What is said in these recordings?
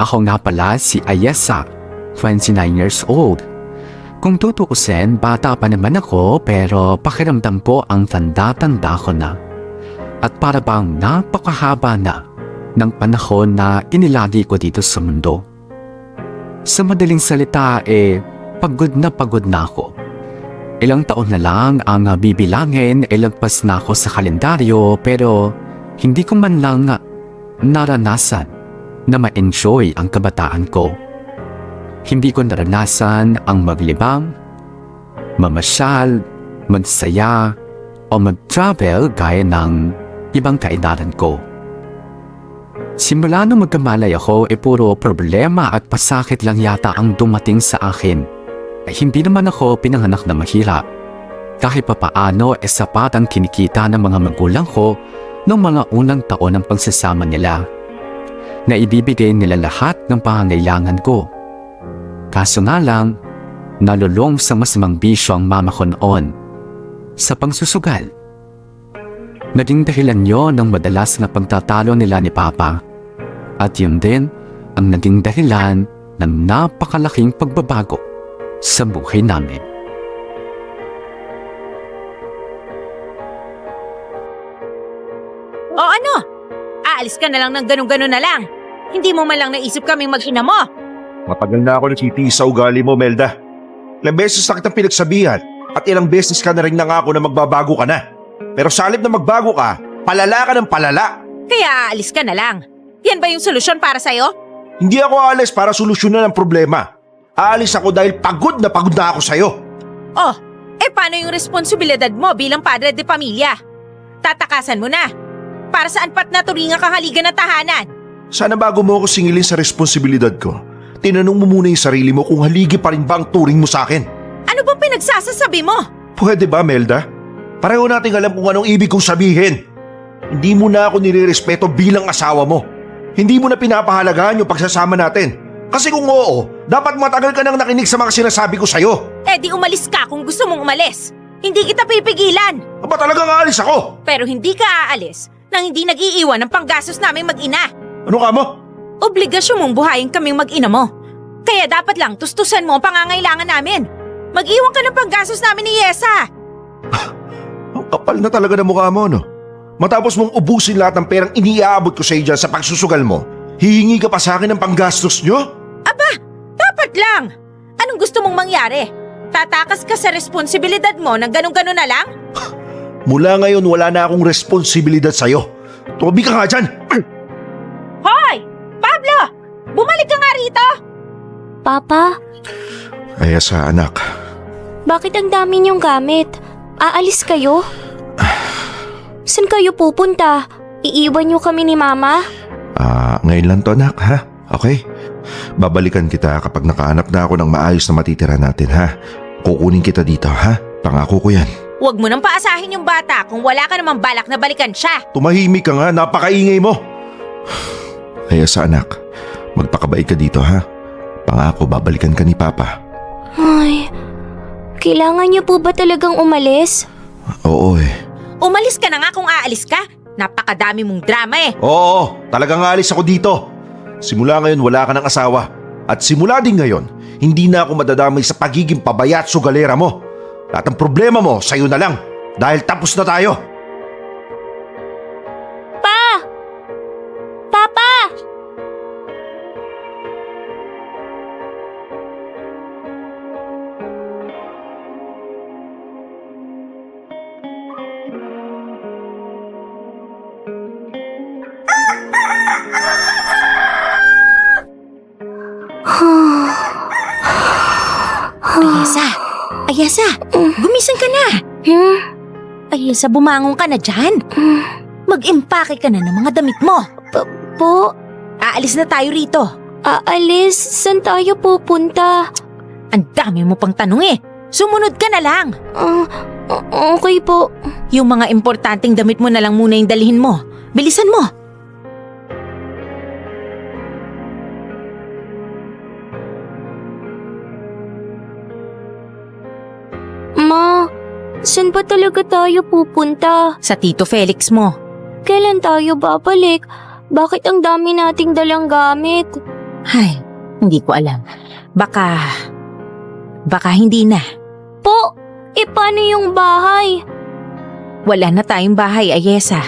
Ako nga pala si Ayesa, 29 years old. Kung tutuusin, bata pa naman ako pero pakiramdam ko ang tanda-tanda ko na. At para bang napakahaba na ng panahon na inilagi ko dito sa mundo. Sa madaling salita pagod na ako. Ilang taon na lang ang bibilangin, lagpas na ako sa kalendaryo pero hindi ko man lang naranasan na ma-enjoy ang kabataan ko. Hindi ko naranasan ang maglibang, mamasyal, magsaya, o mag-travel gaya ng ibang kaedaran ko. Simula nung magkamalay ako puro problema at pasakit lang yata ang dumating sa akin. Hindi naman ako pinanganak na mahirap. Kahit papaano sapat ang kinikita ng mga magulang ko noong mga unang taon ng pagsasama nila. Na ibibigay nila lahat ng pangangailangan ko. Kaso nga lang, nalulong sa masamang bisyo ang mama ko noon. Sa pangsusugal. Naging dahilan yon ng madalas na pagtatalo nila ni Papa. At yun din ang naging dahilan ng napakalaking pagbabago sa buhay namin. O ano? Aalis ka na lang ng ganun-ganun na lang. Hindi mo man lang naisip kaming mag-ina mo. Matagal na ako nagtitiis sa ugali mo, Melda. Ilang beses na kitang pinagsabihan at ilang beses ka na rin nangako na magbabago ka na. Pero sa halip na magbago ka, palala ka ng palala. Kaya aalis ka na lang. Yan ba yung solusyon para sa'yo? Hindi ako aalis para solusyonan ang problema. Aalis ako dahil pagod na ako sa'yo. Oh, paano yung responsibilidad mo bilang padre de pamilya? Tatakasan mo na. Para saan pat naturingan kang haligan ng tahanan? Sana bago mo ako singilin sa responsibilidad ko, tinanong mo muna yung sarili mo kung haligi pa rin ba ang turing mo sa akin. Ano bang pinagsasasabi mo? Pwede ba, Melda? Pareho nating alam kung anong ibig kong sabihin. Hindi mo na ako nirerespeto bilang asawa mo. Hindi mo na pinapahalagahan yung pagsasama natin. Kasi kung oo, dapat matagal ka nang nakinig sa mga sinasabi ko sa'yo. Di umalis ka kung gusto mong umalis. Hindi kita pipigilan. Aba talagang aalis ako? Pero hindi ka aalis nang hindi nag-iiwan ng panggastos namin mag-ina. Ano ka mo? Obligasyon mong buhayin kaming mag-ina mo. Kaya dapat lang tustusan mo ang pangangailangan namin. Mag-iwan ka ng panggastos namin ni Yesa. Ang kapal na talaga ng mukha mo, no? Matapos mong ubusin lahat ng perang iniaabot ko sa iyo dyan sa pagsusugal mo, hihingi ka pa sa akin ng panggastos nyo? Aba, dapat lang. Anong gusto mong mangyari? Tatakas ka sa responsibilidad mo ng ganun-ganun na lang? Mula ngayon wala na akong responsibilidad sa'yo. Tumabi ka nga dyan! Hoy! Pablo! Bumalik ka nga rito! Papa, Ayesa, anak. bakit ang dami niyong gamit? Aalis kayo? Saan kayo pupunta? Iiwan niyo kami ni Mama? Ngayon lang to, anak, ha? Okay? Babalikan kita kapag nakahanap na ako ng maayos na matitira natin, ha? Kukunin kita dito, ha? Pangako ko yan. Huwag mo nang paasahin yung bata kung wala ka namang balak na balikan siya. Tumahimik ka nga, napakaingay mo. Ayesa, anak. Magpakabait ka dito, ha? Pangako, babalikan ka ni Papa. Ay, kailangan niyo po ba talagang umalis? Oo Umalis ka na nga kung aalis ka. Napakadami mong drama Oo, talagang aalis ako dito. Simula ngayon wala ka ng asawa. At simula din ngayon, hindi na ako madadamay sa pagiging pabaya at sugalera mo. Lahat ng problema mo, sa'yo na lang. Dahil tapos na tayo. Papa! Ayesa, gumising ka na. Ayesa, bumangon ka na dyan. Mag-impake ka na ng mga damit mo. Po, Aalis na tayo rito. aalis? Saan tayo pupunta? Ang dami mo pang tanong Sumunod ka na lang. Okay po. Yung mga importanteng damit mo na lang muna yung dalhin mo. Bilisan mo. Ma, saan ba talaga tayo pupunta? Sa Tito Felix mo. Kailan tayo babalik? Bakit ang dami nating dalang gamit? Ay, hindi ko alam. Baka hindi na. Po, paano yung bahay? Wala na tayong bahay, Ayesa.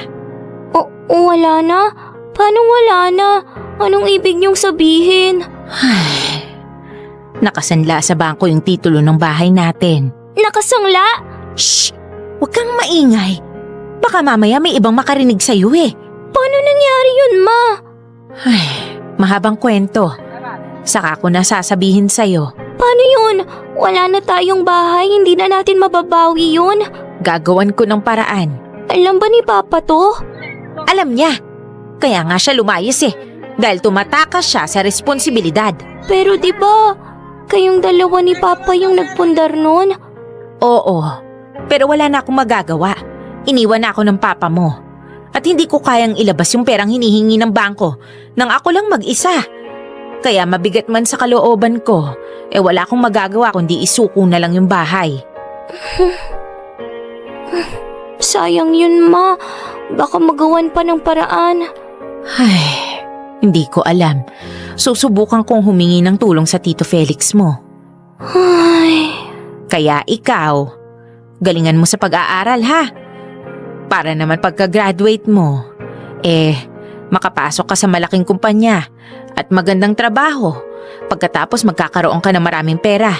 Wala na? Paano wala na? Anong ibig niyong sabihin? Ay, nakasanla sa bangko yung titulo ng bahay natin. Nakasangla? Shh! Huwag kang maingay. Baka mamaya may ibang makarinig sa'yo eh. Paano nangyari yun, Ma? Ay, mahabang kwento. Saka ko na sasabihin sa'yo. Paano yun? Wala na tayong bahay, hindi na natin mababawi yun. Gagawan ko ng paraan. Alam ba ni Papa to? Alam niya. Kaya nga siya lumayas eh. Dahil tumatakas siya sa responsibilidad. Pero di ba kayong dalawa ni Papa yung nagpundar nun? Oo. Pero wala na akong magagawa. Iniwan na ako ng papa mo. At hindi ko kayang ilabas yung perang hinihingi ng bangko nang ako lang mag-isa. Kaya mabigat man sa kalooban ko, wala akong magagawa kundi isuko na lang yung bahay. Sayang yun, Ma. Baka magawan pa ng paraan. Ay, hindi ko alam. Susubukan kong humingi ng tulong sa Tito Felix mo. Ay, Kaya ikaw, galingan mo sa pag-aaral ha. Para naman pagka-graduate mo, makapasok ka sa malaking kumpanya at magandang trabaho. Pagkatapos magkakaroon ka ng maraming pera.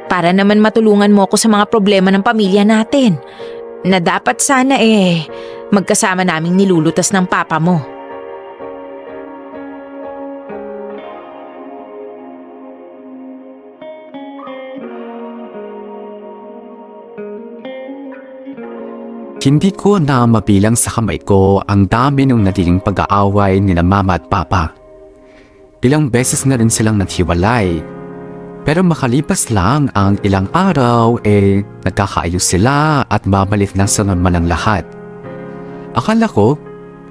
Para naman matulungan mo ako sa mga problema ng pamilya natin. Na dapat sana magkasama naming nilulutas ng papa mo. Hindi ko na mabilang sa kamay ko ang dami ng naging pag-aaway nila Mama at Papa. Ilang beses na rin silang naghiwalay. Pero makalipas lang ang ilang araw nagkakaayos sila at babalik na sa normal ang lahat. Akala ko,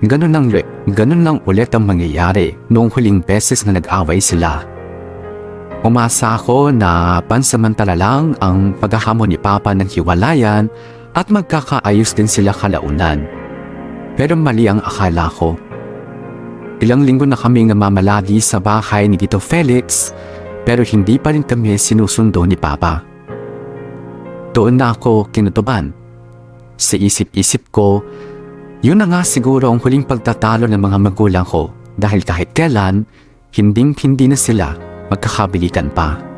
ganun lang ulit ang mangyayari noong huling beses na nag-away sila. Umasa ako na pansamantala lang ang paghahamon ni Papa ng hiwalayan at magkakaayos din sila kalaunan. Pero mali ang akala ko. Ilang linggo na kami namamalagi sa bahay ni Tito Felix pero hindi pa rin kami sinusundo ni Papa. Doon na ako kinutuban. Sa isip-isip ko, yun na nga siguro ang huling pagtatalo ng mga magulang ko dahil kahit kailan, hindi na sila magkakabilikan pa.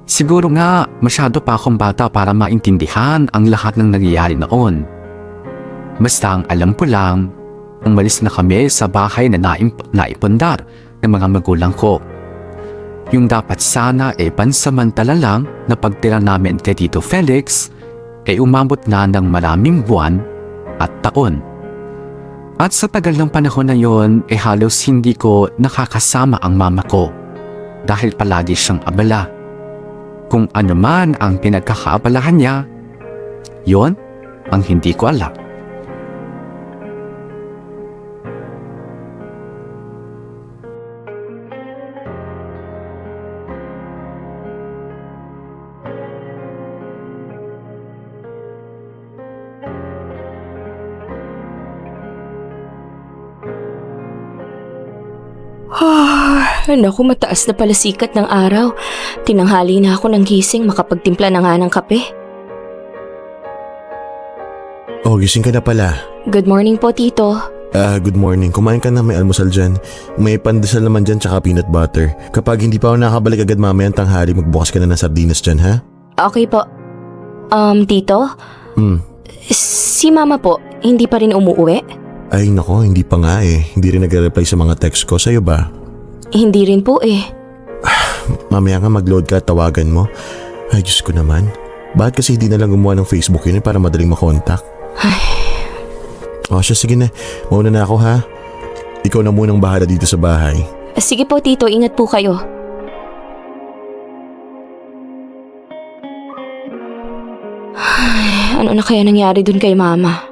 Siguro nga masyado pa akong bata para maintindihan ang lahat ng nangyayari noon. Basta ang alam ko lang, umalis na kami sa bahay na naipundar ng mga magulang ko. Yung dapat sana pansamantala lang na pagtira namin kay Tito Felix umabot na ng maraming buwan at taon. At sa tagal ng panahon na yon halos hindi ko nakakasama ang mama ko dahil palagi siyang abala. Kung ano man ang pinagkakaabalahan niya, yon ang hindi ko alam. Naku, mataas na pala sikat ng araw. Tinanghali na ako ng gising, makapagtimpla na nga ng kape. Oh, gising ka na pala. Good morning po, Tito. Good morning. Kumain ka na, may almusal dyan. May pandesal naman dyan tsaka peanut butter. Kapag hindi pa ako nakabalik agad mamayang tanghali, magbukas ka na ng sardinas dyan, ha? Okay po. Tito? Si Mama po, hindi pa rin umuwi? Ay nako, hindi pa nga eh. Hindi rin nag-reply sa mga text ko. Sa'yo ba? Hindi rin po eh. Mamaya nga mag-load ka at tawagan mo. Ay, Diyos ko naman. Bakit kasi hindi na lang gumawa ng Facebook yun para madaling makontak? Ay. O siya, sige na. Mauna na ako ha. Ikaw na munang bahala dito sa bahay. Sige po, Tito. Ingat po kayo. Ay, ano na kaya nangyari dun kay Mama?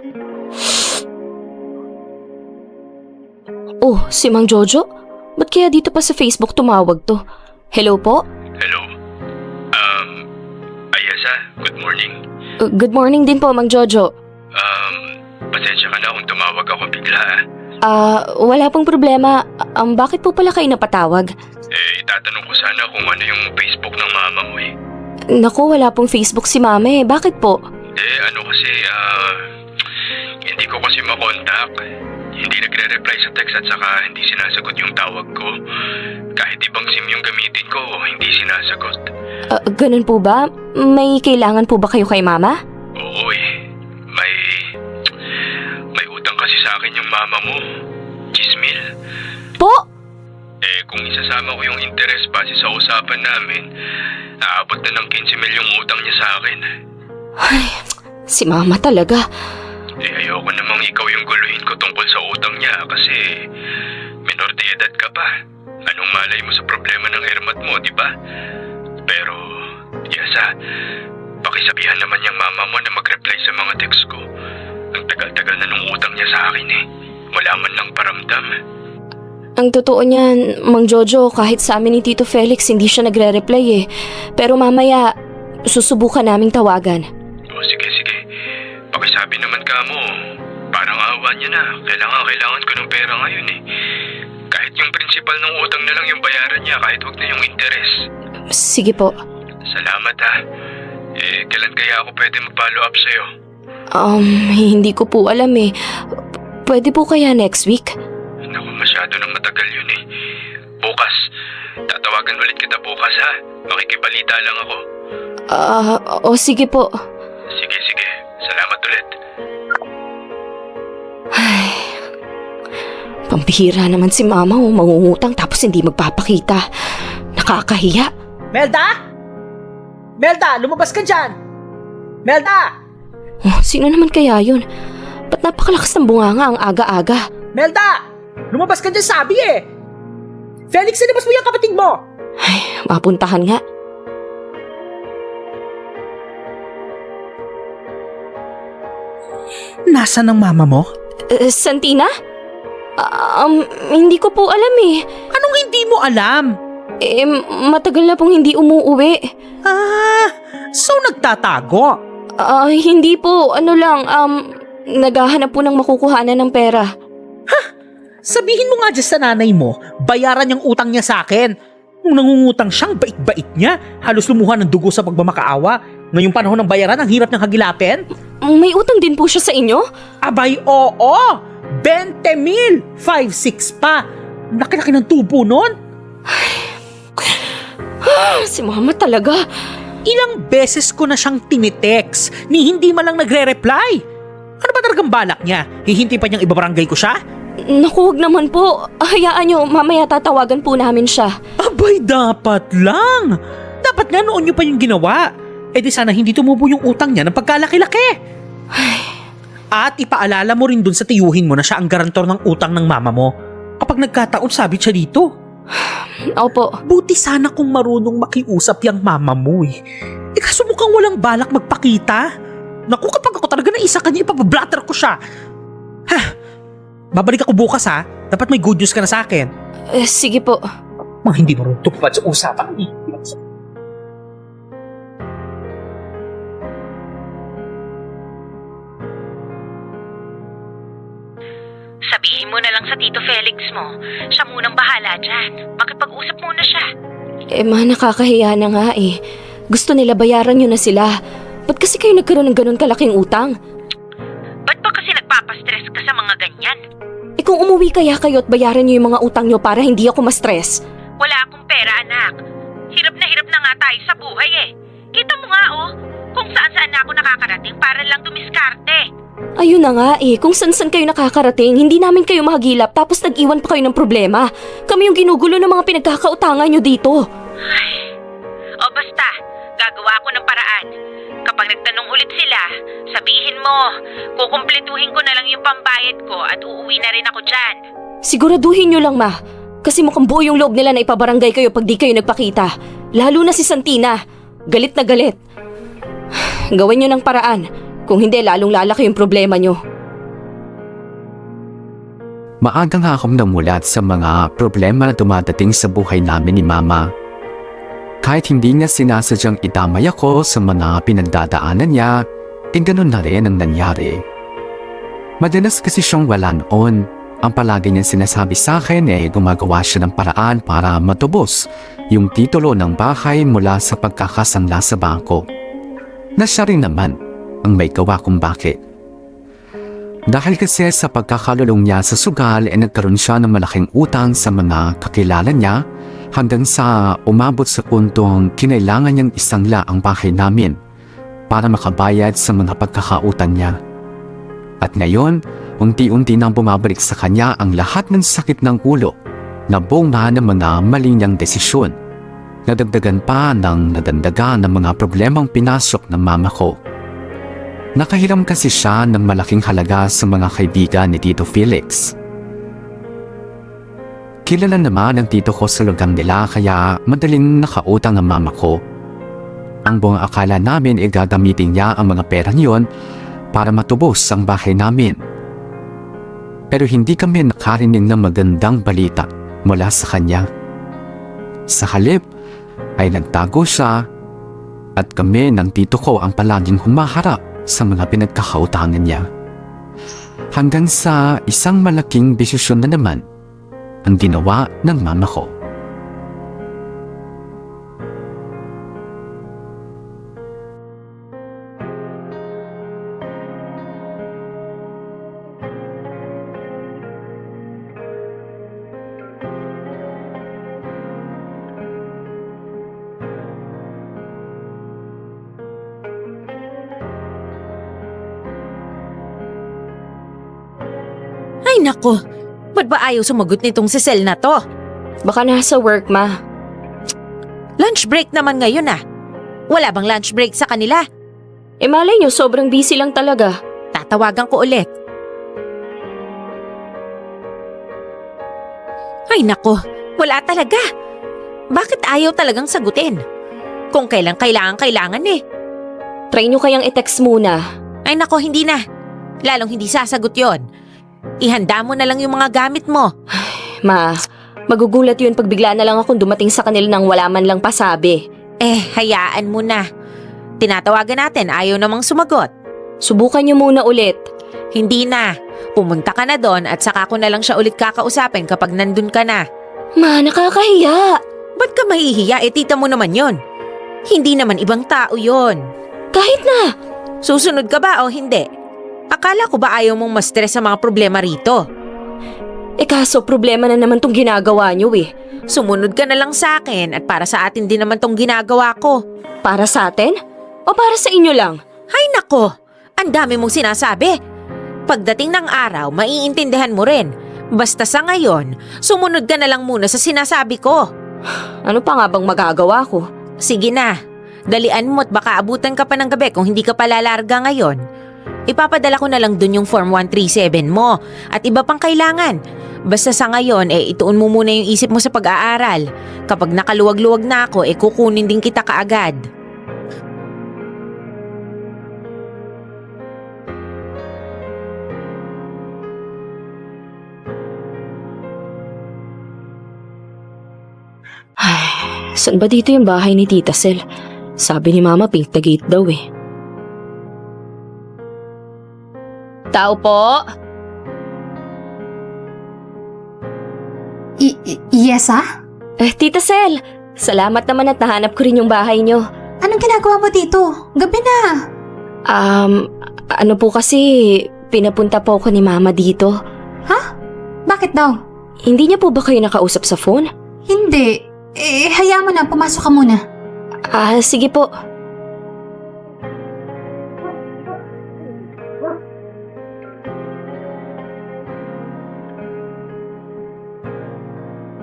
Oh, si Mang Jojo? Ba't kaya dito pa sa Facebook tumawag to? Hello po? Hello. Ayesa, good morning. Good morning din po, Mang Jojo. Pasensya ka na kung tumawag ako bigla. Wala pong problema. Bakit po pala kayo napatawag? Itatanong ko sana kung ano yung Facebook ng mama mo eh. Naku, wala pong Facebook si Mama eh. Bakit po? Hindi ko kasi makontak. Hindi nagre-reply sa text at saka hindi sinasagot yung tawag ko. Kahit ibang SIM yung gamitin ko, hindi sinasagot. Ganun po ba? May kailangan po ba kayo kay Mama? Oo eh. May utang kasi sa akin yung mama mo. 10,000. Po? Kung isasama ko yung interest base sa usapan namin, aabot na ng 15,000 yung utang niya sa akin. Ay, si Mama talaga. Ayoko namang ikaw yung guluhin ko tungkol sa utang niya kasi minor de edad ka pa. Anong malay mo sa problema ng ermat mo, di ba? Pero, Yasa, pakisabihan naman yung mama mo na mag-reply sa mga text ko. Ang tagal-tagal na nung utang niya sa akin eh. Wala man lang paramdam. Ang totoo niyan, Mang Jojo, kahit sa amin ni Tito Felix hindi siya nagre-reply eh. Pero mamaya, susubukan naming tawagan. Sige. Pakisabi naman ka mo. Parang awa niya na. Kailangan ko ng pera ngayon eh. Kahit yung principal ng utang na lang yung bayaran niya, kahit wag na yung interest. Sige po. Salamat ha. Kailan kaya ako pwede mag-follow up sa'yo? Hindi ko po alam eh. Pwede po kaya next week? Naku, masyado nang matagal yun eh. Bukas. Tatawagan ulit kita bukas ha. Makikibalita lang ako. Sige po. Sige. Salamat ulit. Ay, pambihira naman si Mama mangungutang tapos hindi magpapakita. Nakakahiya. Melda? Melda, lumabas ka dyan! Melda! Sino naman kaya yun? Ba't napakalakas ng bunganga ang aga-aga? Melda! Lumabas ka dyan sabi eh! Felix, sinabas mo yung kapatid mo! Ay, mapuntahan nga. Nasaan ang mama mo? Santina? Hindi ko po alam eh. Anong hindi mo alam? Matagal na pong hindi umuuwi. So nagtatago? Hindi po. Naghahanap po ng makukuhanan ng pera. Sabihin mo nga dyan sa nanay mo, bayaran yung utang niya sa akin. Nung nangungutang siyang bait-bait niya, halos lumuha ng dugo sa pagmamakaawa. Ngayong panahon ng bayaran, ang hirap niyang hagilapin. May utang din po siya sa inyo? Abay, oo! 20,000! 5-6 pa! Laki-laki ng tubo nun! Si Mama talaga. Ilang beses ko na siyang tinitext ni hindi man lang nagre-reply. Ano ba talagang balak niya? Hihinti pa niyang ibabarangay ko siya? Naku, wag naman po. Hayaan niyo, mamaya tatawagan po namin siya. Abay, dapat lang. Dapat nga noon niyo pa yung ginawa. Di sana hindi tumubo yung utang niya ng pagkalaki-laki. At ipaalala mo rin dun sa tiyuhin mo na siya ang garantor ng utang ng mama mo. Kapag nagkataon, sabit siya dito. Opo. Buti sana kung marunong makiusap yung mama mo eh. Kaso mukhang walang balak magpakita. Naku, kapag ako talaga naisa kanya, ipabablatter ko siya. Babalik ako bukas ha. Dapat may good news ka na sa akin. Sige po. Mga hindi marunong tupad sa usapan. Sabihin mo na lang sa Tito Felix mo. Siya munang bahala dyan. Makipag-usap muna siya. Nakakahiya na nga eh. Gusto nila bayaran nyo na sila. Ba't kasi kayo nagkaroon ng ganun kalaking utang? Ba't ba kasi nagpapastress ka sa mga ganyan? Kung umuwi kaya kayo at bayaran nyo yung mga utang nyo para hindi ako ma-stress. Wala akong pera, anak. Hirap na nga tayo sa buhay eh. Kita mo nga kung saan-saan na ako nakakarating para lang dumiskarte. Ayun na nga eh, kung san-san kayo nakakarating, hindi namin kayo mahagilap tapos nag-iwan pa kayo ng problema. Kami yung ginugulo ng mga pinagkakautangan nyo dito. Basta, gagawa ako ng paraan. Kapag nagtanong ulit sila, sabihin mo, kukumpletuhin ko na lang yung pambayad ko at uuwi na rin ako dyan. Siguraduhin nyo lang, Ma. Kasi mukhang buo yung loob nila na ipabarangay kayo pag di kayo nagpakita. Lalo na si Santina. Galit na galit. Gawin nyo ng paraan. Kung hindi, lalong lalaki yung problema nyo. Maaga nga akong namulat sa mga problema na dumadating sa buhay namin ni Mama. Kahit hindi niya sinasadyang itamay ako sa mga pinagdadaanan niya, ganun na rin ang nangyari. Madalas kasi siyang wala noon Ang palagi niyang sinasabi sa akin ay gumagawa siya ng paraan para matubos yung titulo ng bahay mula sa pagkakasangla sa bangko. Na siya rin naman ang may gawa kung bakit. Dahil kasi sa pagkakalulong niya sa sugal ay nagkaroon siya ng malaking utang sa mga kakilala niya hanggang sa umabot sa puntong kinailangan niyang isangla ang bahay namin para makabayad sa mga pagkakautang niya. At ngayon, unti-unti nang bumabalik sa kanya ang lahat ng sakit ng ulo na bunga ng mga mali niyang desisyon. Nadagdagan pa ng nadandagan ng mga problemang pinasok ng mama ko. Nakahiram kasi siya ng malaking halaga sa mga kaibigan ni Tito Felix. Kilala naman ang tito ko sa lugar nila kaya madaling nakautang ang mama ko. Ang buong akala namin ay gagamitin niya ang mga pera niyon para matubos ang bahay namin. Pero hindi kami nakarinig ng magandang balita mula sa kanya. Sa halip ay nagtago siya at kami ng tito ko ang palaging humaharap sa mga pinagkakautangan niya. Hanggang sa isang malaking desisyon na naman ang ginawa ng mama ko. Ay nako, ba't ba ayaw sumagot nitong si Sel na to? Baka nasa work, ma. Lunch break naman ngayon ah. Wala bang lunch break sa kanila? Eh malay nyo, sobrang busy lang talaga. Tatawagan ko ulit. Ay nako, wala talaga. Bakit ayaw talagang sagutin? Kung kailan kailangan eh. Try nyo kayang i-text muna. Ay nako, hindi na. Lalong hindi sasagot yon. Ihanda mo na lang yung mga gamit mo. Ma, magugulat yun pag bigla na lang akong dumating sa kanila nang wala man lang pasabi. Hayaan mo na. Tinatawagan natin, ayaw namang sumagot. Subukan nyo muna ulit. Hindi na. Pumunta ka na doon at saka ko na lang siya ulit kakausapin kapag nandun ka na. Ma, nakakahiya. Ba't ka mahihiya? Tita mo naman yon. Hindi naman ibang tao yon. Kahit na. Susunod ka ba o hindi? Akala ko ba ayaw mong ma-stress sa mga problema rito? Kaso problema na naman tong ginagawa nyo eh. Sumunod ka na lang sa akin at para sa atin din naman tong ginagawa ko. Para sa atin? O para sa inyo lang? Hay nako, ang dami mong sinasabi. Pagdating ng araw, maiintindihan mo rin. Basta sa ngayon, sumunod ka na lang muna sa sinasabi ko. Ano pa nga bang magagawa ko? Sige na, dalian mo at baka abutan ka pa ng gabi kung hindi ka pa lalarga ngayon. Ipapadala ko na lang dun yung Form 137 mo at iba pang kailangan. Basta sa ngayon, ituon mo muna yung isip mo sa pag-aaral. Kapag nakaluwag-luwag na ako, kukunin din kita kaagad. Ay, saan ba dito yung bahay ni Tita Sel? Sabi ni Mama, Pink the Gate daw eh. Tao po? Yes, Tita Sel, salamat naman at nahanap ko rin yung bahay nyo. Anong ginagawa mo dito? Gabi na. Ano po kasi, pinapunta po ako ni Mama dito. Ha? Bakit daw? Hindi niya po ba kayo nakausap sa phone? Hindi. Hayaan mo na. Pumasok ka muna. Sige po.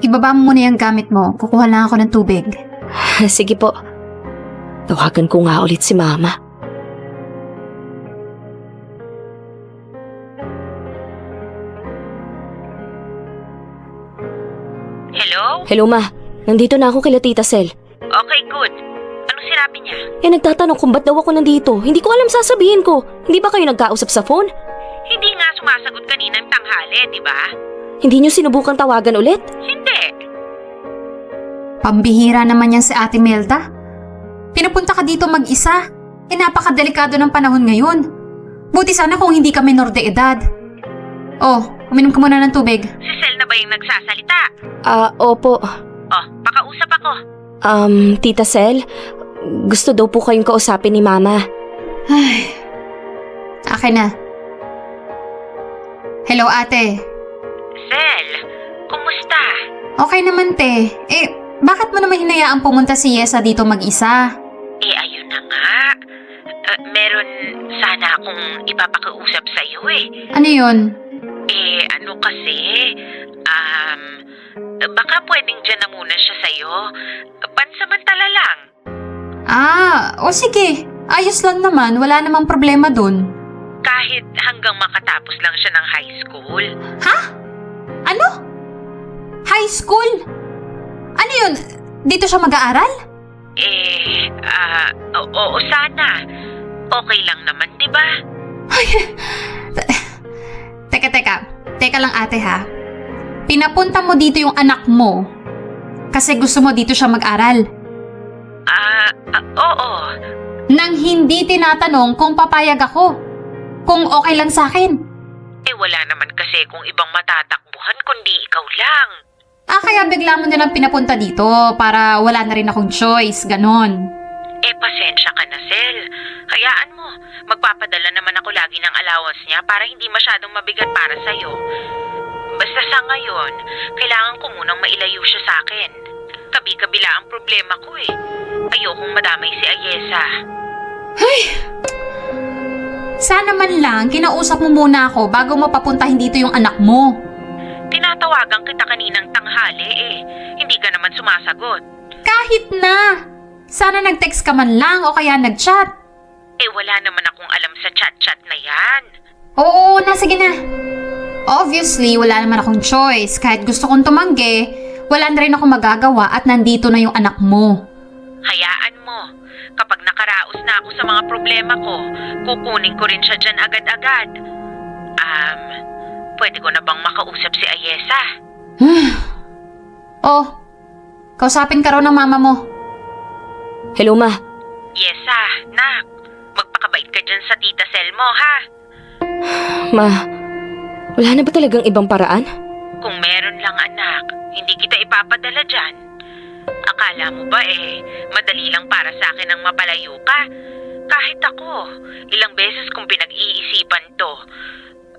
Ibaba mo muna yung gamit mo. Kukuha lang ako ng tubig. Sige po. Tawagan ko nga ulit si Mama. Hello? Hello, Ma. Nandito na ako kila Tita Sel. Okay, good. Anong sinabi niya? Nagtatanong kung ba't daw ako nandito. Hindi ko alam sasabihin ko. Hindi ba kayo nagkausap sa phone? Hindi nga sumasagot kaninang tanghali, di ba? Hindi niyo sinubukang tawagan ulit? Hindi. Pambihira naman yan si Ate Melda. Pinupunta ka dito mag-isa. Napakadelikado ng panahon ngayon. Buti sana kung hindi ka menor de edad. Oh, Uminom ka muna ng tubig. Si Sel na ba yung nagsasalita? Opo. Oh, pakausap ako. Tita Sel, gusto daw po kayong kausapin ni Mama. Ay. Akin na. Hello, ate. Sel, kumusta? Okay naman, te. Bakit mo naman hinayaang pumunta si Yesa dito mag-isa? Ayun na nga. Meron sana akong ipapakiusap sa'yo Ano yun? Ano kasi, baka pwedeng dyan na muna siya sa'yo. Pansamantala lang. O sige. Ayos lang naman. Wala namang problema dun. Kahit hanggang makatapos lang siya ng high school. Ha? Ano? High school? Ano yun? Dito siya mag-aaral? Oo sana. Okay lang naman, di ba? Teka lang ate ha. Pinapunta mo dito yung anak mo kasi gusto mo dito siya mag-aral. Oo. Nang hindi tinatanong kung papayag ako. Kung okay lang sa akin. Wala naman kasi kung ibang matatakbuhan kundi ikaw lang. Kaya bigla mo nilang pinapunta dito para wala na rin akong choice, ganon. Pasensya ka na, Sel. Hayaan mo. Magpapadala naman ako lagi ng allowance niya para hindi masyadong mabigat para sa'yo. Basta sa ngayon, kailangan ko munang mailayo siya sa akin. Kabi-kabila ang problema ko Ayokong madamay si Ayesa. Sana man lang kinausap mo muna ako bago mapapuntahin dito yung anak mo. Tinatawagan kita kaninang tanghali Hindi ka naman sumasagot. Kahit na. Sana nag-text ka man lang o kaya nag-chat. Wala naman akong alam sa chat-chat na yan. Oo, sige na. Obviously, wala naman akong choice. Kahit gusto kong tumanggi, wala na rin ako magagawa at nandito na yung anak mo. Hayaan mo. Kapag nakaraos na ako sa mga problema ko, kukunin ko rin siya dyan agad-agad. Pwede ko na bang makausap si Ayesa? Kausapin ka raw ng mama mo. Hello, Ma. Yesa, nak. Magpakabait ka dyan sa tita Sel mo, ha? Ma, wala na ba talagang ibang paraan? Kung meron lang, anak, hindi kita ipapadala dyan. Akala mo ba madali lang para sa akin ang mapalayo ka? Kahit ako, ilang beses kong pinag-iisipan to.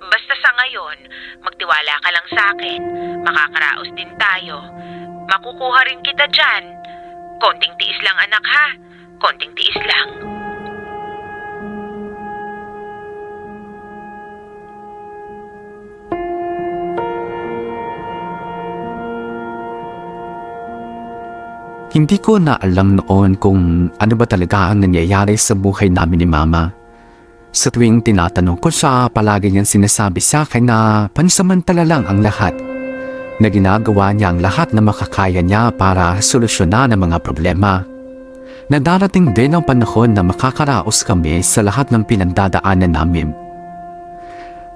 Basta sa ngayon, magtiwala ka lang sa akin. Makakaraos din tayo. Makukuha rin kita dyan. Konting tiis lang, anak, ha? Konting tiis lang. Hindi ko na alam noon kung ano ba talaga ang nangyayari sa buhay namin ni Mama. Sa tuwing tinatanong ko siya, palagi niyang sinasabi sa akin na pansamantala lang ang lahat. Na ginagawa niya ang lahat na makakaya niya para solusyonan ang mga problema. Na darating din ang panahon na makakaraos kami sa lahat ng pinagdadaanan namin.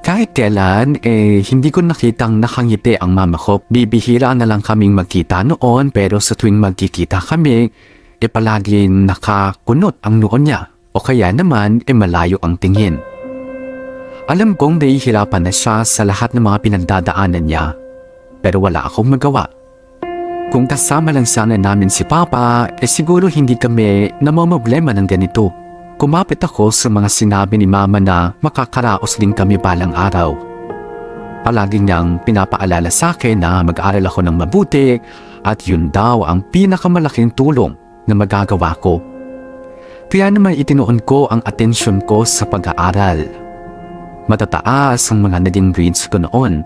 Kahit kailan, hindi ko nakitang nakangiti ang mama ko. Bibihira na lang kaming magkita noon pero sa tuwing magkikita kami, palaging nakakunot ang noon niya o kaya naman malayo ang tingin. Alam kong nahihirapan na siya sa lahat ng mga pinagdadaanan niya pero wala akong magawa. Kung kasama lang sana namin si Papa, siguro hindi kami namamblema ng ganito. Kumapit ako sa mga sinabi ni Mama na makakaraos din kami balang araw. Palagi niyang pinapaalala sa akin na mag-aral ako ng mabuti at yun daw ang pinakamalaking tulong na magagawa ko. Kaya naman itinuon ko ang atensyon ko sa pag-aaral. Matataas ang mga naging grades ko noon.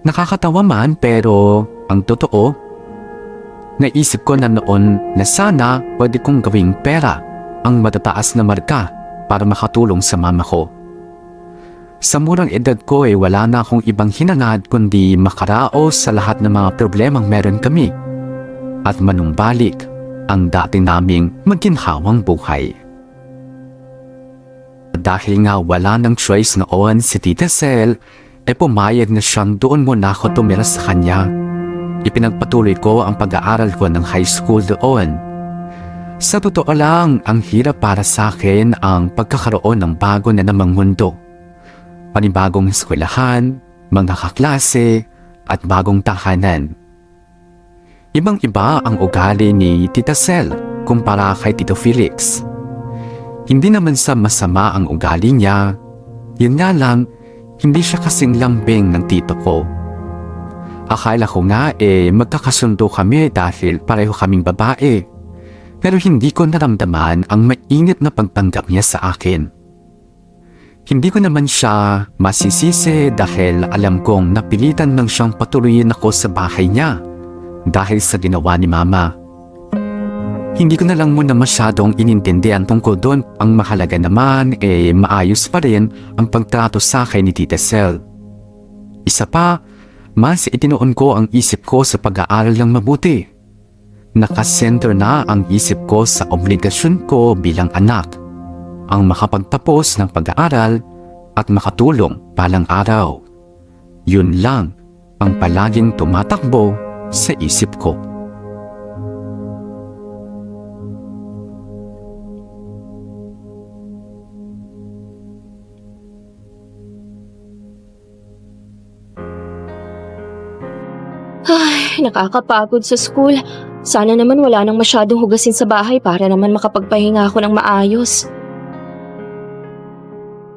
Nakakatawa man pero ang totoo, naisip ko na noon na sana pwede kong gawing pera ang matataas na marka para makatulong sa mama ko. Sa murang edad ko wala na akong ibang hinangad kundi makaraos sa lahat ng mga problemang meron kami at manumbalik ang dati naming maginhawang buhay. Dahil nga wala ng choice noon si Tita Sel, pumayag na siyang doon muna ako tumira sa kanya. Ipinagpatuloy ko ang pag-aaral ko ng high school doon. Sa totoo lang, ang hirap para sa akin ang pagkakaroon ng bago na namang mundo. panibagong eskwelahan, mga kaklase, at bagong tahanan. Ibang-iba ang ugali ni Tita Sel kumpara kay Tito Felix. Hindi naman sa masama ang ugali niya, yun nga lang, hindi siya kasing lambing ng tito ko. Akala ko nga magkakasundo kami dahil pareho kaming babae. Pero hindi ko naramdaman ang mainit na pagtanggap niya sa akin. Hindi ko naman siya masisisi dahil alam kong napilitan lang siyang patuloyin ako sa bahay niya dahil sa ginawa ni Mama. Hindi ko na lang muna masyadong inintindihan tungkol doon. Ang mahalaga naman maayos pa rin ang pagtrato sa akin ni Tita Sel. Isa pa, mas itinoon ko ang isip ko sa pag-aaral ng mabuti. Nakasentro na ang isip ko sa obligasyon ko bilang anak, ang makapagtapos ng pag-aaral at makatulong palang araw. Yun lang ang palaging tumatakbo sa isip ko. Ay, nakakapagod sa school. Sana naman wala nang masyadong hugasin sa bahay para naman makapagpahinga ako ng maayos.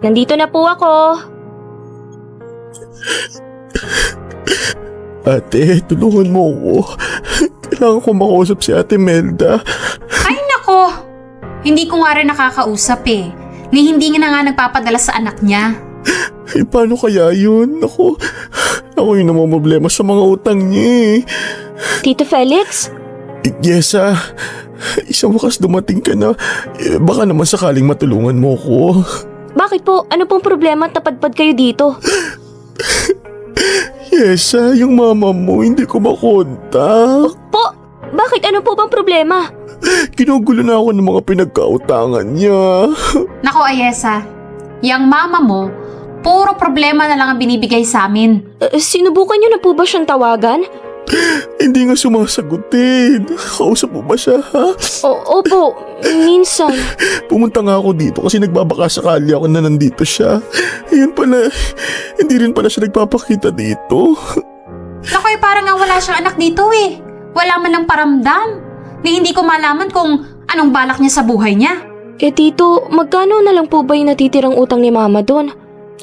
Nandito na po ako. Ate, tulungan mo ako. Kailangan ko makausap si Ate Melda. Ay nako! Hindi ko nga rin nakakausap eh. Ni hindi nga nagpapadala sa anak niya. Paano kaya yun? Ako yung namamblema sa mga utang niya eh. Tito Felix? Yesa, isang wakas dumating ka na. Baka naman sakaling matulungan mo ko. Bakit po? Ano pong problema at napadpad kayo dito? Yesa, yung mama mo hindi ko makontak. Po, bakit? Ano po bang problema? Ginugulo na ako ng mga pinagkautangan niya. Nako Ayesa, yang mama mo, puro problema na lang ang binibigay sa amin. Sinubukan niyo na po ba siyang tawagan? Hindi nga sumasagutin. Kausap mo ba siya, ha? Opo, minsan. Pumunta nga ako dito kasi nagbabaka sakali ako na nandito siya. Yun pala, hindi rin pala siya nagpapakita dito. Nako parang nga wala siyang anak dito eh. Wala man lang paramdam. Ni hindi ko malaman kung anong balak niya sa buhay niya. Tito, magkano na lang po ba yung natitirang utang ni Mama doon?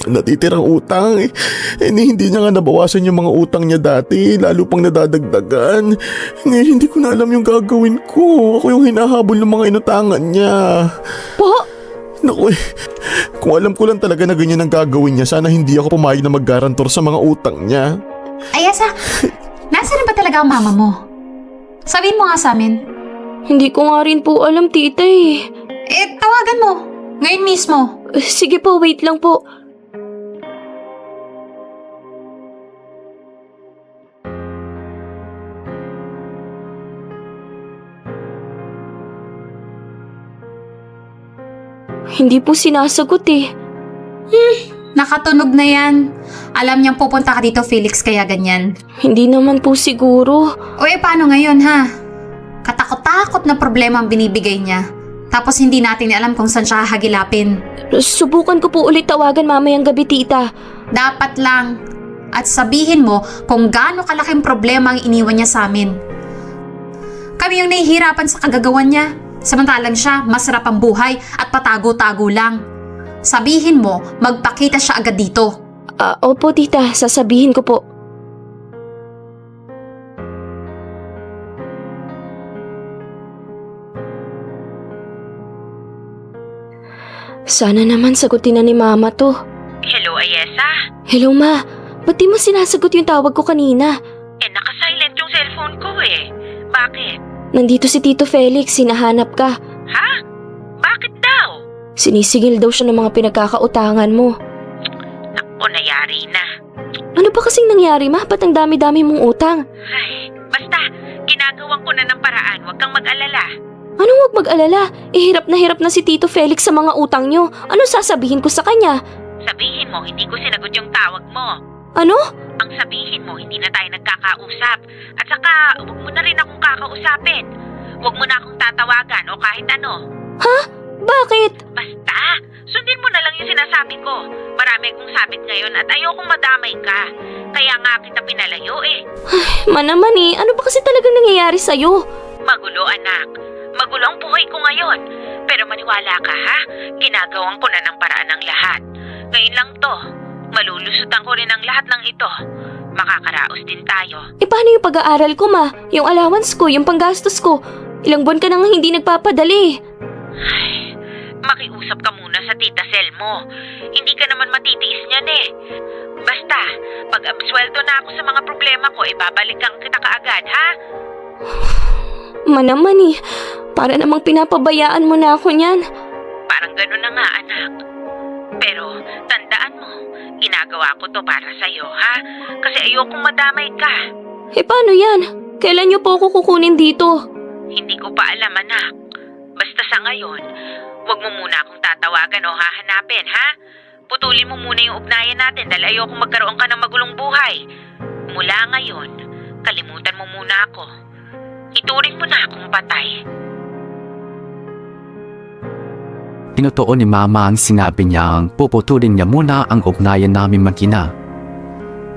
Natitirang utang eh. Hindi niya nga nabawasan yung mga utang niya dati. Lalo pang nadadagdagan. Ngayon hindi ko na alam yung gagawin ko. Ako yung hinahabol ng mga inutangan niya. Po? Naku kung alam ko lang talaga na ganyan ang gagawin niya, sana hindi ako pumayag na mag-garantor sa mga utang niya. Ayesa, nasaan ba talaga ang mama mo? Sabihin mo nga sa amin. Hindi ko nga rin po alam, tita eh. Tawagan mo. Ngayon mismo. Sige po, wait lang po. Hindi po sinasagot eh. Nakatunog na yan. Alam niyang pupunta ka dito, Felix, kaya ganyan. Hindi naman po siguro. O paano ngayon ha? Katakot-takot na problema ang binibigay niya. Tapos hindi natin alam kung saan siya hahagilapin. Subukan ko po ulit tawagan mamayang gabi, tita. Dapat lang. At sabihin mo kung gaano kalaking problema ang iniwan niya sa amin. Kami yung nahihirapan sa kagagawan niya. Samantalang siya, masarap ang buhay at patago-tago lang. Sabihin mo, magpakita siya agad dito. Opo, tita. Sasabihin ko po. Sana naman sagutin na ni Mama to. Hello, Ayesa? Hello, Ma. Ba't di mo sinasagot yung tawag ko kanina? Nakasilent yung cellphone ko eh. Bakit? Nandito si Tito Felix, hinahanap ka. Ha? Bakit daw? Sinisingil daw siya ng mga pinagkakautangan mo. Naku, nayari na. Ano pa kasing nangyari, Ma? Ba't ang dami-dami mong utang? Ay, basta, ginagawan ko na ng paraan. Huwag kang mag-alala. Anong wag mag-alala? Hirap na si Tito Felix sa mga utang nyo. Anong sasabihin ko sa kanya? Sabihin mo, hindi ko sinagot yung tawag mo. Ano? Ang sabihin mo, hindi na tayo nagkakausap. At saka, huwag mo na rin akong kakausapin. Huwag mo na akong tatawagan o kahit ano. Ha? Bakit? Basta, sundin mo na lang yung sinasabi ko. Marami akong sabit ngayon at ayokong madamay ka. Kaya nga kita pinalayo eh. Naman ano ba kasi talagang nangyayari sa'yo? Magulo anak. Magulo ang buhay ko ngayon. Pero maniwala ka ha, ginagawan ko na ng paraan ng lahat. Ngayon lang to, malulusutan ko rin ang lahat ng ito. Makakaraos din tayo. Paano yung pag-aaral ko, Ma? Yung allowance ko, yung panggastos ko. Ilang buwan ka nang hindi nagpapadali. Makiusap ka muna sa tita Sel mo. Hindi ka naman matitiis niyan eh. Basta, pag absuelto na ako sa mga problema ko, ibabalikan kita kaagad, ha? Naman para namang pinapabayaan mo na ako niyan. Parang gano'n na nga, anak. Pero, tandaan mo, ginagawa ko to para sa'yo, ha? Kasi ayokong madamay ka. Paano yan? Kailan niyo po ako kukunin dito? Hindi ko pa alam, anak. Basta sa ngayon, huwag mo muna akong tatawagan o hahanapin, ha? Putulin mo muna yung ugnayan natin dahil ayokong magkaroon ka ng magulong buhay. Mula ngayon, kalimutan mo muna ako. Ituring mo na akong patay. Tinotoo ni Mama ang sinabi niyang puputulin niya muna ang ugnayan namin mag-ina.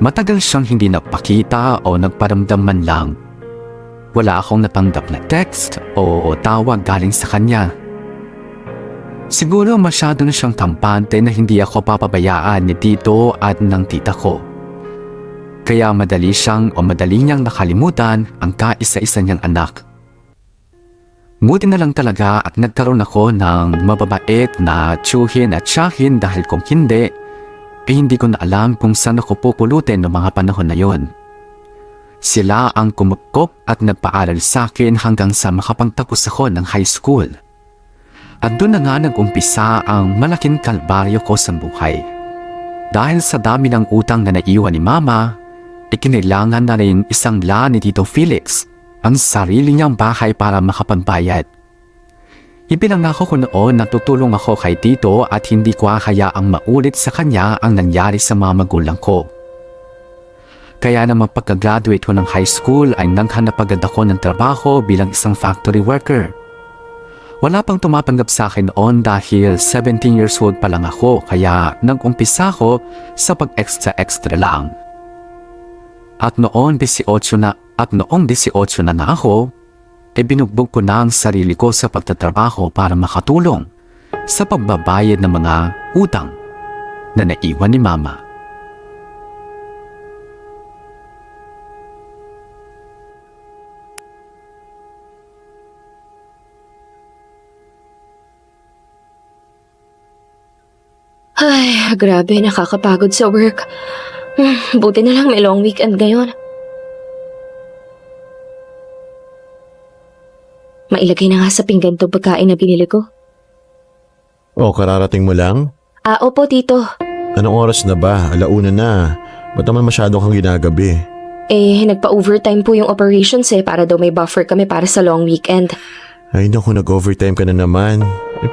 Matagal siyang hindi nagpakita o nagparamdam man lang. Wala akong natanggap na text o tawag galing sa kanya. Siguro masyado na siyang kampante na hindi ako papabayaan ni Tito at ng tita ko. Kaya madali niyang nakalimutan ang kaisa-isa niyang anak. Buti na lang talaga at nagkaroon ako ng mababait na tiyuhin at tiyahin dahil kung hindi, hindi ko na alam kung saan ako pupulutin noong mga panahon na yon. Sila ang kumukop at nagpaaral sa akin hanggang sa makapagtapos ako ng high school. At doon na nga nag-umpisa ang malaking kalbaryo ko sa buhay. Dahil sa dami ng utang na naiwan ni Mama, ikinailangan na rin isang ni Tito Felix ang sarili niyang bahay para makapagbayad. Ipinangako ko noon na tutulong ako kay Tito at hindi ko hayaang maulit sa kanya ang nangyari sa mga magulang ko. Kaya naman pagka-graduate ko ng high school ay naghanap agad ako ng trabaho bilang isang factory worker. Wala pang tumatanggap sa akin noon dahil 17 years old pa lang ako kaya nag-umpisa ako sa pag-extra lang. At noong 18 na ako, binugbog ko na ang sarili ko sa pagtatrabaho para makatulong sa pagbabayad ng mga utang na naiwan ni Mama. Ay, grabe, nakakapagod sa work. Buti na lang may long weekend ngayon. Mailagay na nga sa pinggan tong pagkain na binili ko. Kararating mo lang? Opo, Tito. Anong oras na ba? 1:00 na. Ba't naman masyado kang ginagabi? Nagpa-overtime po yung operations para daw may buffer kami para sa long weekend. Ay naku, nag-overtime ka na naman.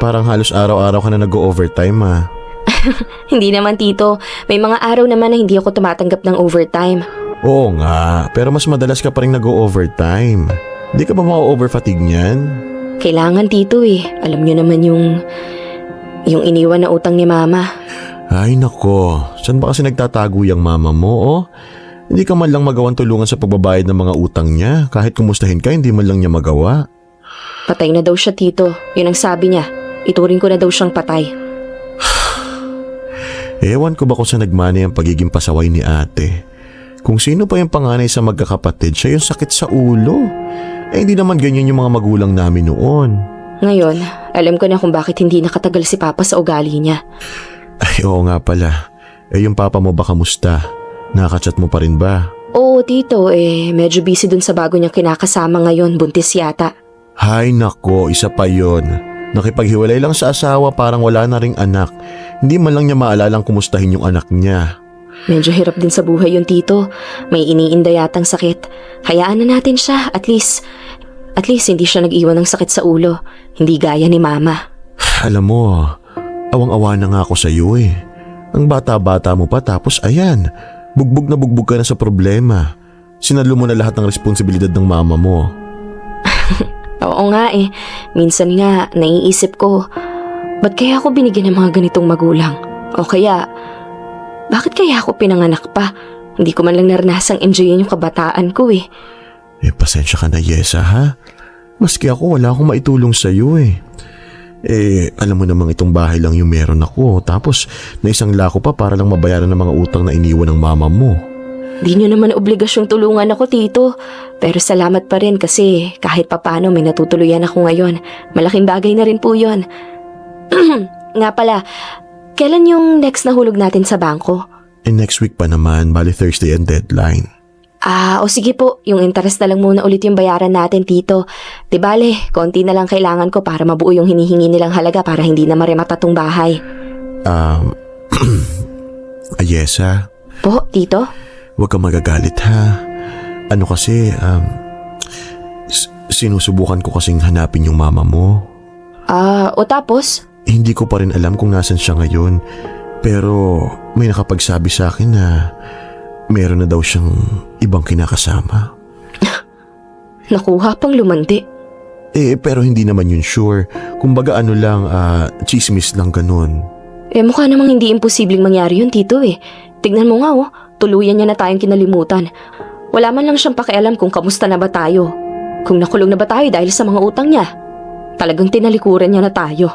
Parang halos araw-araw ka na nag-overtime Hindi naman, Tito. May mga araw naman na hindi ako tumatanggap ng overtime. Oo nga, pero mas madalas ka pa rin nag-overtime. Hindi ka ba ma-overfatigue niyan? Kailangan, Tito Alam niyo naman yung iniwan na utang ni Mama. Ay nako, saan ba kasi nagtatago yung mama mo Hindi ka man lang magawang tulungan sa pagbabayad ng mga utang niya. Kahit kumustahin ka, hindi man lang niya magawa. Patay na daw siya, Tito. Yun ang sabi niya. Ituring ko na daw siyang patay. Ewan ko ba kung saan nagmana ang pagiging pasaway ni ate. Kung sino pa yung panganay sa magkakapatid, siya yung sakit sa ulo. Hindi naman ganyan yung mga magulang namin noon. Ngayon, alam ko na kung bakit hindi nakatagal si Papa sa ugali niya. Ay, oo nga pala. Yung papa mo ba kamusta? Nakaka-chat mo pa rin ba? Oo, Tito. Medyo busy dun sa bago niyang kinakasama ngayon. Buntis yata. Hay nako, isa pa yon. Nakipaghiwalay lang sa asawa, parang wala na ring anak. Hindi man lang niya maalalang kumustahin yung anak niya. Medyo hirap din sa buhay yung Tito. May iniinda yatang sakit. Hayaan na natin siya. At least hindi siya nag-iwan ng sakit sa ulo. Hindi gaya ni Mama. Alam mo, awang-awa na nga ako sa iyo Ang bata-bata mo pa tapos ayan, bugbog na bugbog ka na sa problema. Sinalo mo na lahat ng responsibilidad ng mama mo. Oo nga Minsan nga, naiisip ko, Ba't kaya ako binigyan ng mga ganitong magulang? O kaya, bakit kaya ako pinanganak pa? Hindi ko man lang naranasang enjoyin yung kabataan ko eh. Pasensya ka na, Yesa, ha? Maski ako, wala akong maitulong sa'yo eh. Alam mo namang itong bahay lang yung meron ako. Tapos, na isang lako pa para lang mabayaran ng mga utang na iniwan ng mama mo. Di nyo naman obligasyong tulungan ako, Tito. Pero salamat pa rin kasi kahit papano may natutuluyan ako ngayon. Malaking bagay na rin po yun. Nga pala, kailan yung next na hulog natin sa bangko? Next week pa naman, bali Thursday ang deadline. O sige po, yung interest na lang muna ulit yung bayaran natin, Tito. Di bale, konti na lang kailangan ko para mabuo yung hinihingi nilang halaga para hindi na maremata tong bahay. Ayesa, Po, Tito? huwag kang magagalit ha. Ano kasi, sinusubukan ko kasing hanapin yung mama mo. O tapos? Hindi ko pa rin alam kung nasan siya ngayon. Pero may nakapagsabi sa akin na meron na daw siyang ibang kinakasama. Nakuha pang lumandi. Pero hindi naman yun sure. Kumbaga ano lang, chismis lang ganun. Mukha namang hindi imposibleng mangyari yun, Tito eh. Tignan mo nga tuluyan niya na tayong kinalimutan. Wala man lang siyang pakialam kung kamusta na ba tayo. Kung nakulong na ba tayo dahil sa mga utang niya. Talagang tinalikuran niya na tayo.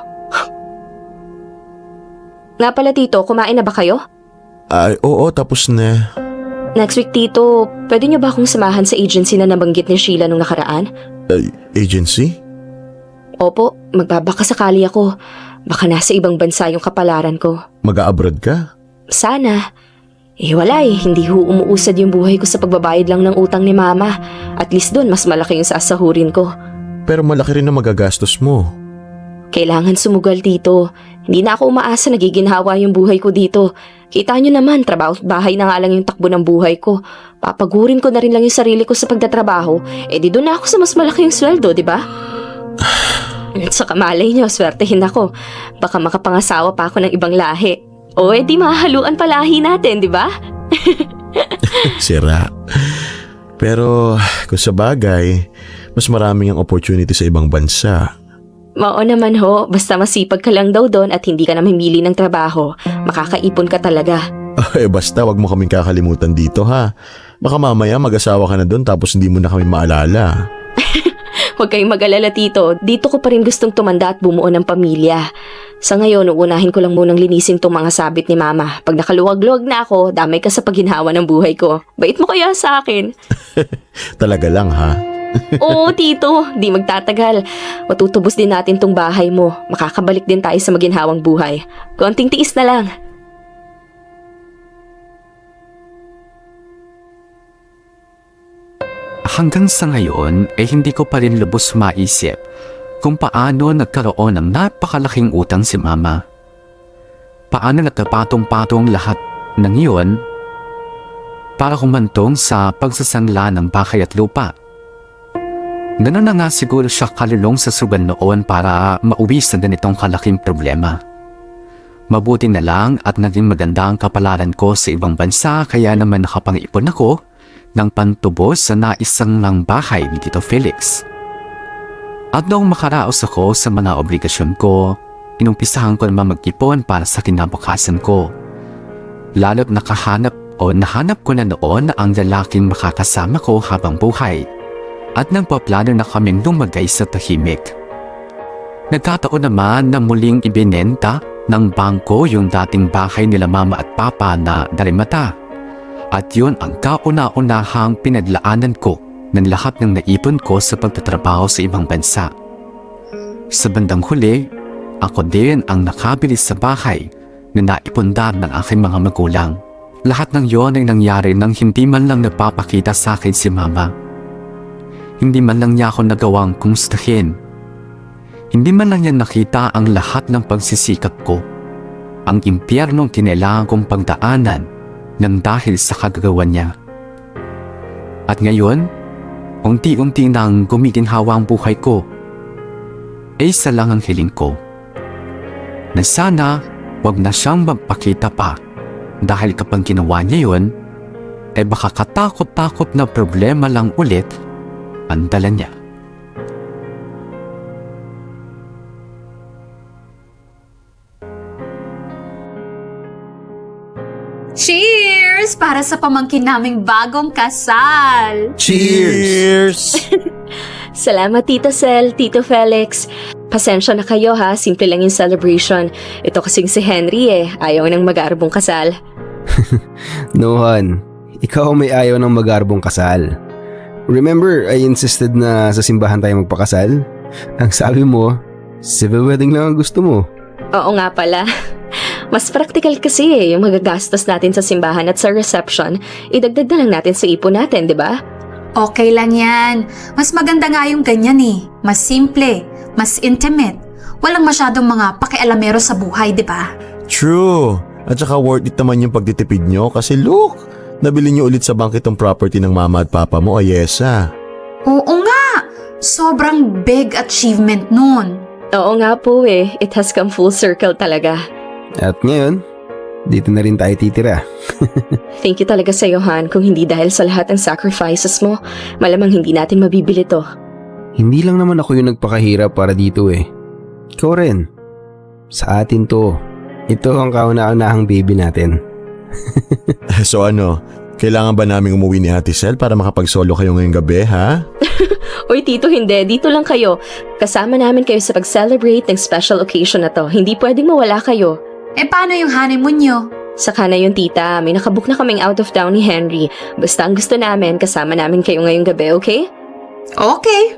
Nga pala, Tito, kumain na ba kayo? Oo, tapos na. Next week, Tito, pwede niyo ba akong samahan sa agency na nabanggit ni Sheila nung nakaraan? Agency? Opo, magbabakasakali ako. Baka nasa ibang bansa yung kapalaran ko. Mag-a-abroad ka? Sana. Wala hindi ho umuusad yung buhay ko sa pagbabayad lang ng utang ni Mama. At least doon, mas malaki yung sasahurin ko. Pero malaki rin na magagastos mo. Kailangan sumugal, Tito. Hindi na ako umaasa nagiginhawa yung buhay ko dito. Kita nyo naman, trabaho at bahay na nga lang yung takbo ng buhay ko. Papagurin ko na rin lang yung sarili ko sa pagtatrabaho. Di doon na ako sa mas malaki yung sweldo, di ba? At saka malay nyo, swertehin ako. Baka makapangasawa pa ako ng ibang lahi. Di mahahaluan pa lahi natin, di ba? Sira. Pero kung sa bagay, mas maraming ang opportunity sa ibang bansa. Oo naman ho, basta masipag ka lang daw doon at hindi ka na mamili ng trabaho, makakaipon ka talaga. Basta wag mo kaming kakalimutan dito ha. Baka mamaya mag-asawa ka na doon tapos hindi mo na kami maalala. Huwag kayong mag-alala, Tito. Dito ko pa rin gustong tumanda at bumuo ng pamilya. Sa ngayon, uunahin ko lang munang linisin tong mga sabit ni Mama. Pag nakaluwag-luwag na ako, damay ka sa paghinhawa ng buhay ko. Bait mo kaya sa akin? Talaga lang ha. Oo, Tito. Di magtatagal. Matutubos din natin tong bahay mo. Makakabalik din tayo sa maginhawang buhay. Konting tiis na lang. Hanggang sa ngayon hindi ko pa rin lubos maisip kung paano nagkaroon ng napakalaking utang si Mama. Paano nagkapatong-patong lahat ng iyon para humantong sa pagsasangla ng bahay at lupa. Ganun na nga siguro siya kalulong sa sugal noon para mauwi sa ganitong kalaking problema. Mabuti na lang at naging maganda ang kapalaran ko sa ibang bansa kaya naman nakapang-ipon ako ng pantubos sa naisang ng bahay ni Tito Felix. At noong makaraos ako sa mga obligasyon ko, inumpisahan ko naman mag-ipon para sa kinabukasan ko. Lalo't nahanap ko na noon ang lalaking makakasama ko habang buhay at nagpaplano na kaming lumagay sa tahimik. Nagkataon naman na muling ibinenta ng bangko yung dating bahay nila Mama at Papa na Darimata. At yun ang kauna-unahang pinadlaanan ko ng lahat ng naipon ko sa pagtatrabaho sa ibang bansa. Sa bandang huli, ako din ang nakabili sa bahay na naipundar ng aking mga magulang. Lahat ng yon ay nangyari nang hindi man lang nagpapakita sa akin si Mama. Hindi man lang niya ako nagawang kumustahin. Hindi man lang niya nakita ang lahat ng pagsisikap ko. Ang impyernong kinailangan kong pagdaanan nang dahil sa kagagawa niya. At ngayon, unti-unti nang gumiginhawa ang buhay ko. Isa lang ang hiling ko. Na sana wag na siyang magpakita pa dahil kapag ginawa niya yun, baka katakot-takot na problema lang ulit ang dala niya. para sa pamangkin naming bagong kasal. Cheers! Salamat Tita Sel, Tito Felix. Pasensya na kayo ha, simple lang yung celebration. Ito kasing si Henry ayaw nang mag-aarbong kasal. No, hon. Ikaw ang may ayaw ng mag-aarbong kasal. Remember, I insisted na sa simbahan tayo magpakasal? Ang sabi mo, civil wedding lang ang gusto mo. Oo nga pala. Mas practical kasi yung magagastos natin sa simbahan at sa reception, idagdag na lang natin sa ipon natin, di ba? Okay lang yan. Mas maganda nga yung ganyan Mas simple, mas intimate. Walang masyadong mga pakialamero sa buhay, di ba? True. At saka worth it naman yung pagtitipid nyo kasi look, nabili nyo ulit sa bangkit ang property ng mama at papa mo, Ayesa. Oo nga. Sobrang big achievement nun. Oo nga po it has come full circle talaga. At ngayon, dito na rin tayo titira. Thank you talaga sa iyo, Han. Kung hindi dahil sa lahat ng sacrifices mo, malamang hindi natin mabibili to. Hindi lang naman ako yung nagpakahirap para dito Ikaw rin. Sa atin to. Ito ang kauna-unahang baby natin. So ano, kailangan ba naming umuwi ni Ate Sel para makapag-solo kayo ngayong gabi, ha? Oy Tito, hindi. Dito lang kayo. Kasama namin kayo sa pag-celebrate ng special occasion na to. Hindi pwedeng mawala kayo. Paano yung honeymoon nyo? Saka na yun, tita. May nakabook na kaming out of town ni Henry. Basta ang gusto namin, kasama namin kayo ngayong gabi, okay? Okay.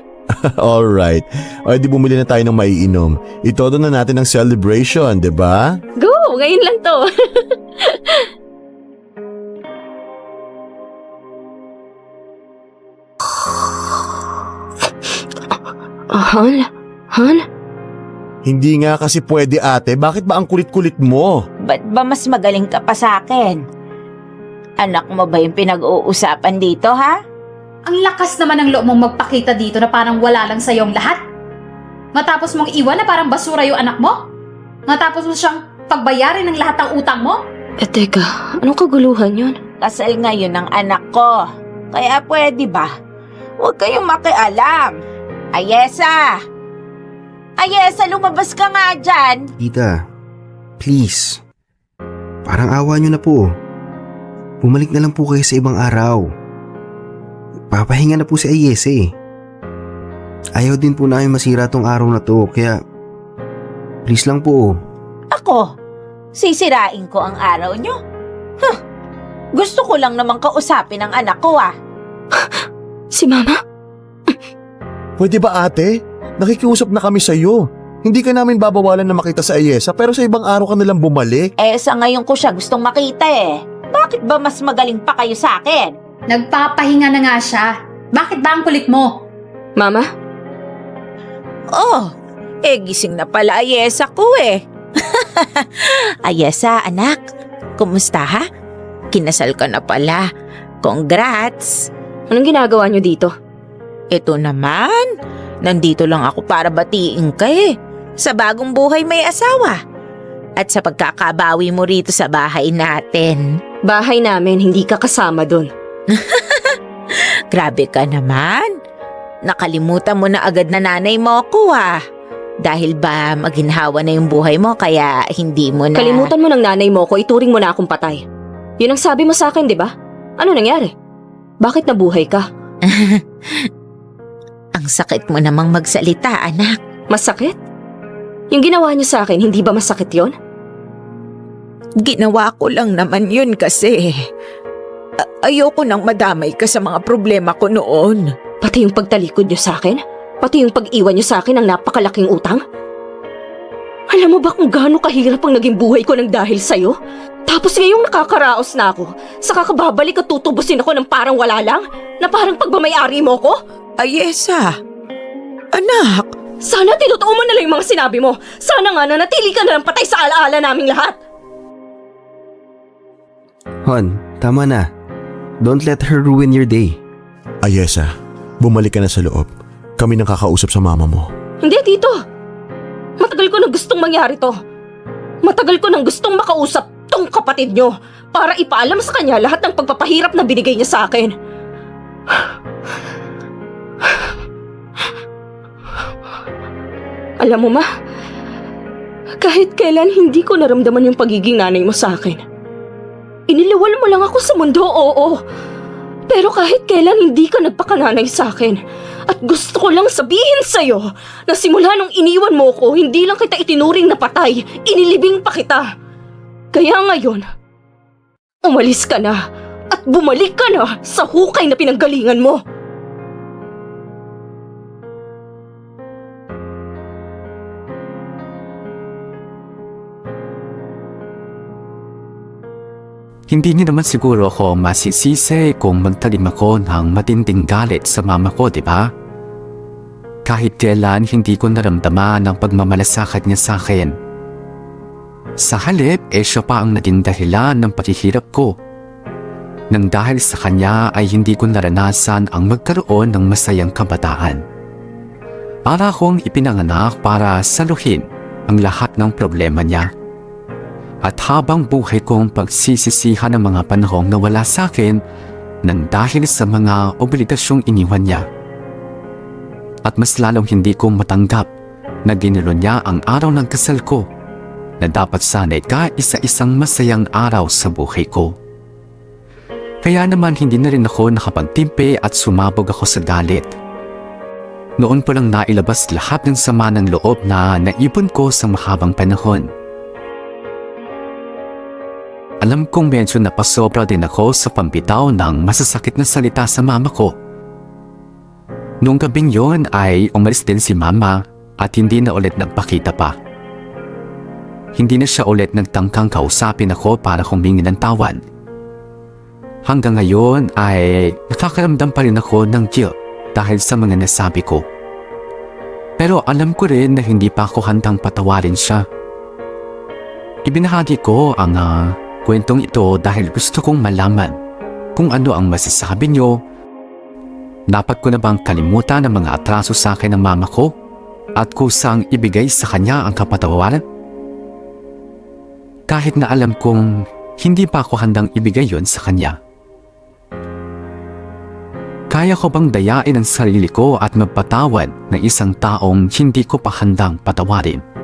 Alright. O di bumili na tayo ng maiinom. Itodo na natin ang celebration, di ba? Go! Ngayon lang to. Han? Han? Hindi nga kasi pwede ate. Bakit ba ang kulit-kulit mo? Ba't ba mas magaling ka pa sa akin? Anak mo ba yung pinag-uusapan dito, ha? Ang lakas naman ng loob mong magpakita dito na parang wala lang sa iyong lahat. Matapos mong iwan na parang basura yung anak mo? Matapos mo siyang pagbayarin ng lahat ng utang mo? Teka, anong kaguluhan yun? Kasal ngayon ng anak ko. Kaya pwede ba? Huwag kayong makialam. Ayesa! Ayesa, lumabas ka nga dyan! Tita, please. Parang awa nyo na po. Bumalik na lang po kayo sa ibang araw. Papahinga na po si Ayese. Ayaw din po namin masira tong araw na to, kaya please lang po. Ako? Sisirain ko ang araw nyo? Gusto ko lang naman kausapin ang anak ko, Si Mama? Pwede ba ate? Nakikiusap na kami sa iyo. Hindi ka namin babawalan na makita sa Ayesa pero sa ibang araw ka nalang bumalik. Sa ngayon ko siya gustong makita Bakit ba mas magaling pa kayo sa akin? Nagpapahinga na nga siya. Bakit ba ang kulit mo? Mama? Oh, gising na pala Ayesa ko Ayesa, anak. Kumusta ha? Kinasal ka na pala. Congrats! Anong ginagawa niyo dito? Ito naman, nandito lang ako para batiin ka Sa bagong buhay may asawa. At sa pagkakabawi mo rito sa bahay natin. Bahay namin, hindi ka kasama dun. Grabe ka naman. Nakalimutan mo na agad na nanay mo ko Dahil ba maginhawa na yung buhay mo kaya hindi mo na… Kalimutan mo ng nanay mo ko, ituring mo na akong patay. Yun ang sabi mo sa akin, di ba? Ano nangyari? Bakit nabuhay ka? Ang sakit mo namang magsalita, anak. Masakit? Yung ginawa niyo sa akin, hindi ba masakit yon? Ginawa ko lang naman yun kasi… ayoko nang madamay ka sa mga problema ko noon. Pati yung pagtalikod niyo sa akin? Pati yung pag-iwan niyo sa akin ng napakalaking utang? Alam mo ba kung gaano kahirap ang naging buhay ko nang dahil sa'yo? Tapos ngayong nakakaraos na ako, saka kababalik at tutubusin ako ng parang wala lang? Na parang pagmamayari mo ko? Ayesa! Anak! Sana tinutuo mo na lang yung mga sinabi mo. Sana nga nanatili ka na lang patay sa alaala naming lahat. Hon, tama na. Don't let her ruin your day. Ayesa, bumalik ka na sa loob. Kami nang kakausap sa mama mo. Hindi, Tito. Matagal ko nang gustong mangyari to. Matagal ko nang gustong makausap tong kapatid nyo para ipaalam sa kanya lahat ng pagpapahirap na binigay niya sa akin. Alam mo, Ma, kahit kailan hindi ko naramdaman yung pagiging nanay mo sa akin. Iniliwal mo lang ako sa mundo, oo. Pero kahit kailan hindi ka nagpakananay sa akin. At gusto ko lang sabihin sa'yo na simula nung iniwan mo ko, hindi lang kita itinuring na patay, inilibing pa kita. Kaya ngayon, umalis ka na at bumalik ka na sa hukay na pinanggalingan mo. Hindi niyo naman siguro ako masisisi kung magtalim ako ng matinding galit sa mama ko, di ba? Kahit kailan hindi ko naramdaman ang pagmamalasakit niya sa akin. Sa halip, siya pa ang naging dahilan ng paghihirap ko. Nang dahil sa kanya ay hindi ko naranasan ang magkaroon ng masayang kabataan. Para akong ipinanganak para saluhin ang lahat ng problema niya. At habang buhay kong pagsisisihan ng mga panahong nawala sa akin nang dahil sa mga obligasyong iniwan niya. At mas lalong hindi ko matanggap na ginilo niya ang araw ng kasal ko na dapat sana'y kaisa-isang masayang araw sa buhay ko. Kaya naman hindi na rin ako nakapagtimpi at sumabog ako sa galit. Noon ko lang nailabas lahat ng sama ng loob na naipon ko sa mahabang panahon. Alam kong medyo napasobra din ako sa pambitaw ng masasakit na salita sa mama ko. Noong gabing yon ay umalis din si mama at hindi na ulit nagpakita pa. Hindi na siya ulit nagtangkang kausapin ako para humingi ng tawad. Hanggang ngayon ay nakakaramdam pa rin ako ng guilt dahil sa mga nasabi ko. Pero alam ko rin na hindi pa ako handang patawarin siya. Ibinahagi ko ang kwentong ito dahil gusto kong malaman kung ano ang masasabi niyo. Dapat ko na bang kalimutan ang mga atraso sa akin ng mama ko at kusang ibigay sa kanya ang kapatawaran? Kahit na alam kong hindi pa ako handang ibigay yon sa kanya. Kaya ko bang dayain ang sarili ko at magpatawad ng isang taong hindi ko pa handang patawarin?